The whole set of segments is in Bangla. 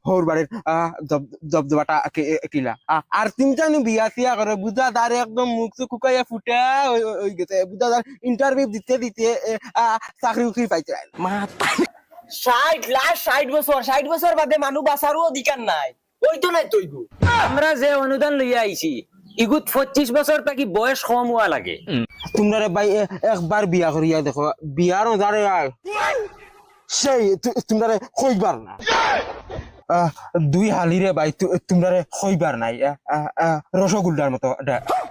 হোর বাড়ির জবজবাটা কিলা আর তিনটা বিয়া সিয়া করে বুঝা তার একদম মুখ কুকাইয়া ফুটা হয়ে গেছে বুঝা তার ইন্টারভিউ দিতে দিতে চাকরি উকরি পাইছে 60 বছর বাদে মানুষ বাঁচারও অধিকার নাই ওই তো নাই তৈগু আমরা যে অনুদান লইয়া আইছি ইগুত 25 বছর থাকি বয়স কম হওয়া লাগে তোমরা ভাই একবার বিয়া করিয়া দেখো বিয়ার যারে সেই তোমরা কইবার না দুই হালিরে ভাই তোমরা কইবার নাই রসগোল্লার মতো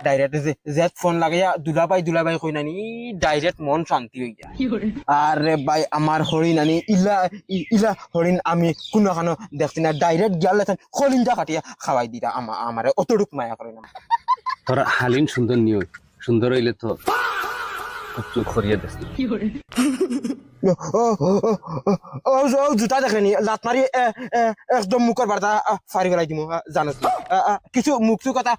ডাইরেক্ট যে ফোন লাগাইয়া দুলাভাই কই নানি ডাইরেক্ট মন শান্তি হই যায় আরে ভাই আমার হরিণ আনি ইলা হরিণ আমি কোনখানো দেখছি না ডাইরেক্ট গিয়ালে কলিঞ্জা কাটিয়া খাওয়াই দিতা আমারে অতটুক মায়া করে না তোর হালিম সুন্দর নিও সুন্দর হইলে তো চোখ করিয়া দেখ জোতা দেখেনি লাত মারি একদম মুখের বার্তা ফারি ফেলাই দিম জানো কিছু মুখ কথা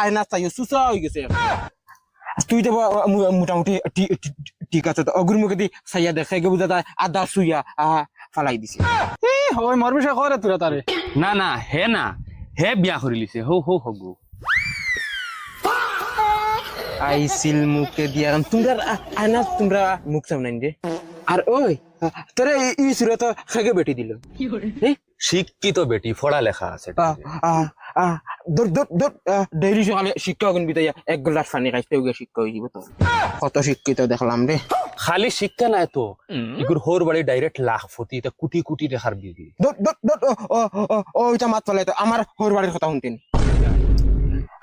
আয়না চাইও সুসা হয়ে গেছে তুই তো মোটামুটি ঠিক আছে অগুর মুখে দি চাইয়া দেখে গে বুঝা আদা সুইয়া ফালাই দিছে হয় মর বিষয় করে তোরা তারে না হে বিয়া করি লিছে হৌ হগু আইসিল মুখে দিয়া তোমরা আয়না তোমরা মুখ সামনাই রে আর ওই তোরে ই সুরে তো খেগে বেটি দিল শিক্ষিত বেটি পড়া লেখা আছে ডেইলি সকালে শিক্ষা গুণ বিতাইয়া এক গ্লাস পানি খাইতে গিয়ে শিক্ষা হয়ে যাব তো কত শিক্ষিত দেখলাম রে খালি শিক্ষা নাই তো ইগুর হোর বাড়ি ডাইরেক্ট লাখপতি এটা কোটি কোটি টাকার বিবি ওইটা মাত ফেলাই তো আমার হোর বাড়ির কথা শুনতেন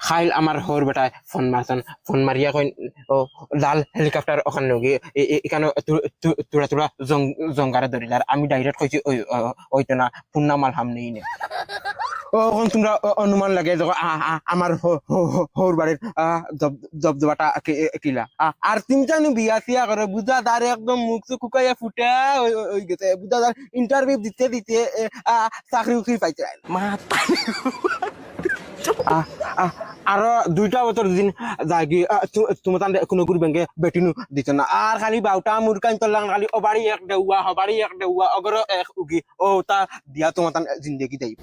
খাইল আমার হোর বেটায় ফোন মারছেন ফোন মারিয়া কই ও লাল হেলিকপ্টার ওখানে গিয়ে এখানে তোরা জঙ্গারে ধরিল আর আমি ডাইরেক্ট কইছি ওইটা না পূর্ণামাল হাম নেই নে ও তোমরা অনুমান লাগে আমার হোর বাড়ির জবজবাটা কিলা আর তিনটা বিয়া সিয়া করে বুঝা তার একদম মুখ কুকাইয়া ফুটা হয়ে গেছে বুঝা তার ইন্টারভিউ দিতে দিতে চাকরি উকরি পাইছে আরো 2টা বছর দিন যাগি তোমার কোনো গুরু ব্যাংকে বেটিনু দিত না আর খালি বাউটা মুরকান তলাং খালি ওবাড়ি এক দেউয়া হবাড়ি এক দেউয়া অগর এক উগি ও তা দিয়া তোমার জিন্দগি দেই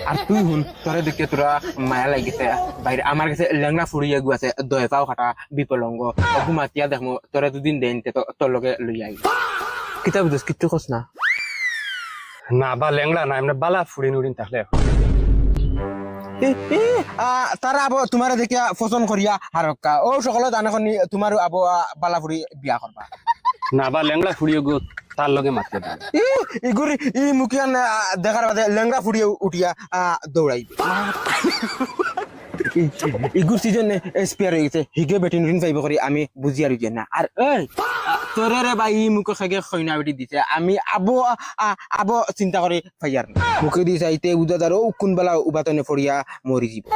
আর তুই হুন তোরে দেখে তোরা মায়া লাগিছে বাইরে আমার কাছে লেংরা ফুরিয়ে গুয়াছে দয়পাও খাটা বিপলঙ্গ ঘুমাতিয়া দেখমু তোরে দুদিন দেন তো তোর লগে লই আই কিতাব বুঝছ কিচ্ছু খোঁজ না না বা লেংড়া না এমনি বালা ফুড়িন উড়িন থাকলে তারা আবো তোমার দেখিয়া পছন্দ করিয়া হারক্কা ও সকলে জানাখনি তোমার আবো বালাফুরি বিয়া করবা না বা লেংড়া ফুড়িয়ে গো তার লগে মাতে ইগুরি ই মুখিয়ান দেখার বাদে লেংড়া ফুড়িয়ে উঠিয়া দৌড়াইবে ইগুর সিজন এক্সপায়ার হয়ে গেছে হিগে বেটিন ঋণ পাইব করি আমি বুঝি আর না আর এই তোরে রে বা ই মুখে খাগে খৈনা বেটি দিছে আমি আবো চিন্তা করে ফাইয়ার মুখে দি চাইতে উদাদার ও কোনবেলা উবাতনে ফড়িয়া মরি যাব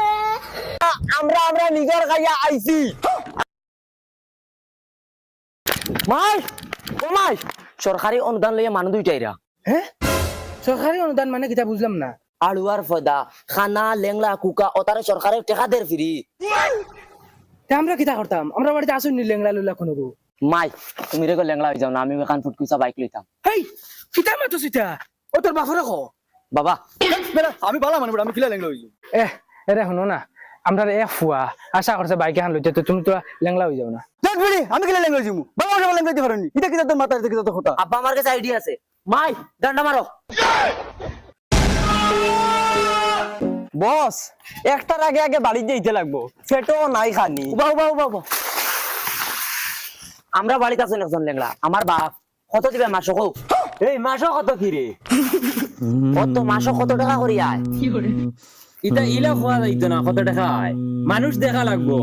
আমরা নিজের খাইয়া আইছি মাই সরকারি অনুদান লইয়া মানুষ দুইটাইরা হ্যাঁ সরকারি অনুদান মানে কিতা বুঝলাম না আলুয়ার ফদা খানা লেংলা কুকা ওতারে সরকারের টাকা দের ফ্রি আমরা কিতা করতাম আমরা বাড়িতে আসুন নি লেংলা লুলা কোনো মাই তুমি রে লেংলা হয়ে যাও না আমি এখান ফুটকুচা বাইক লইতাম হেই কিতা মাতো সিতা ও তোর বাপরে কো বাবা আমি বালা মানে আমি কিলা লেংলা হই এরে হনো না আমরা এক ফুয়া আশা করছে বাইক এখন লইতে তো তুমি তো লেংলা হয়ে যাও না আমি কিলা লেংলা হইছি বাবা আমার লেংলা দিতে পারেনি এটা কিতা তোর মাথায় দেখি তো কথা আব্বা আমার কাছে আইডিয়া আছে মাই ডান্ডা মারো বস একটার আগে বাড়ি যেতে লাগবো সেটো নাই খানি উবা আমরা বাড়িতে আছেন একজন লেংলা আমার বাপ কত দিবে মাসো কো এই মাসো কত ফিরে কত মাসো কত টাকা করি আয় ইটা ইলা খোয়া যাইতো না কত টাকা হয় মানুষ দেখা লাগবো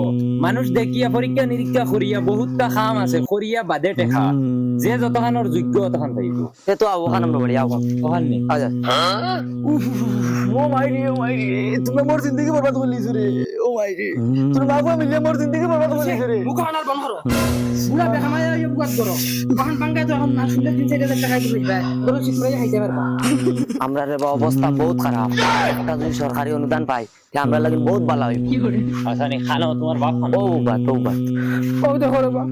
মানুষ দেখিয়া পরীক্ষা নিরীক্ষা করিয়া বহুতটা খাম আছে করিয়া বাদে টেকা যে যতখানোর যোগ্য তখন পাইব সে তো ওখান আমরা বাড়ি আও ওখান নি আচ্ছা ও মাইরি তুমি মোর জিন্দগি বরবাদ করে লিছো রে ও মাইরি তুমি বাবা মিলে মোর জিন্দগি বরবাদ করে লিছো রে মুখ আনার বন্ধ করো পুরা বেখামায়া ইয়ে বুকাত করো বাহান বাঙ্গা তো এখন না শুনলে 3-4 টাকা দিবে তোর শিখরে খাইতে পারবা আমরা রে অবস্থা বহুত খারাপ একটা যদি সরকারি অনুদান পাই তে আমরা লাগি বহুত ভালো হইব আসানি খানা তোমার বাপ খানা ও বা ও দেখো রে বা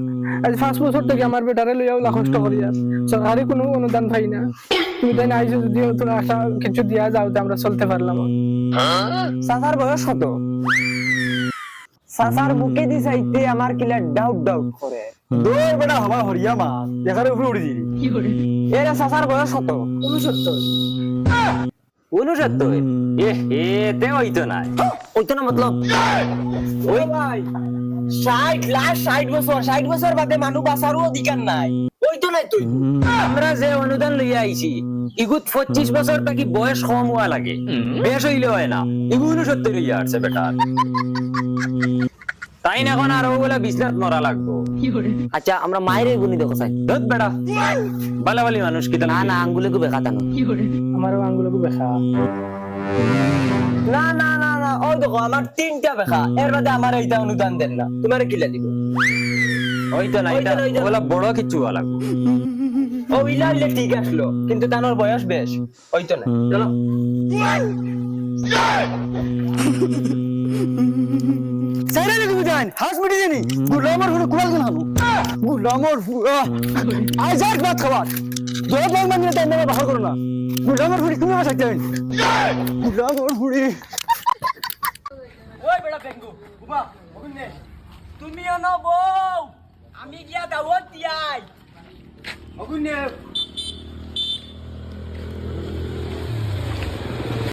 আজ 5 বছর থেকে আমার বেটারে লইয়া ওলা কষ্ট করি আর সরকারি কোনো অনুদান পাই না তুমি তাই না আইছো যদি তোর আশা কিছু দিয়া যাও তো আমরা চলতে পারলাম চাচার বয়স কত চাচার বুকে দি চাইতে আমার কিলা ডাউট ডাউট করে দৌড় বেটা আমার হরিয়া মা দেখার উপরে উড়ে দিলি এরা চাচার বয়স কত 69 তে হইতো নাই ওই তো না মতলব ওই ভাই 60 বছর বাদে মানুষ বাঁচারও অধিকার নাই ওই তো নাই তুই আমরা যে অনুদান লইয়া আইছি ইগুত 25 বছর থাকি বয়স কম হওয়া লাগে বেশ হইলে হয় না ইগু 69 হইয়া আসছে বেটা তাই না এখন আর ওগুলা বিছনাত মরা লাগবো আচ্ছা আমরা মায়ের গুনি দেখো চাই ধত বেটা বালাবালি মানুষ কি না না আঙ্গুলে গু বেকা তানো আমারও আঙ্গুলকে দেখা না না না না ওই দেখো আমার 3টা বেকা এর বাদে আমার এইটা অনুদান দেন না তোমারে কিলা দিব হইতো না এটা ওগুলা বড় কিছু হওয়া লাগবো ও ইলা ইলা ঠিক আসলো কিন্তু তানোর বয়স বেশ ওই তো না চলো সাইরা নি তুমি জান হাস মিটি জানি গুলামর ফুল কুয়াল গুন হানু গুলামর আজ এক বাত খাবার দোয়া বাং মানে তাই না বাহার করো না গুলামর ফুল তুমি বাসা চাই গুলামর ফুলি ওই বেটা বেঙ্গু উমা ওগুনে তুমিও না বউ আমি গিয়া দাওয়াত দিয়াই অগুনে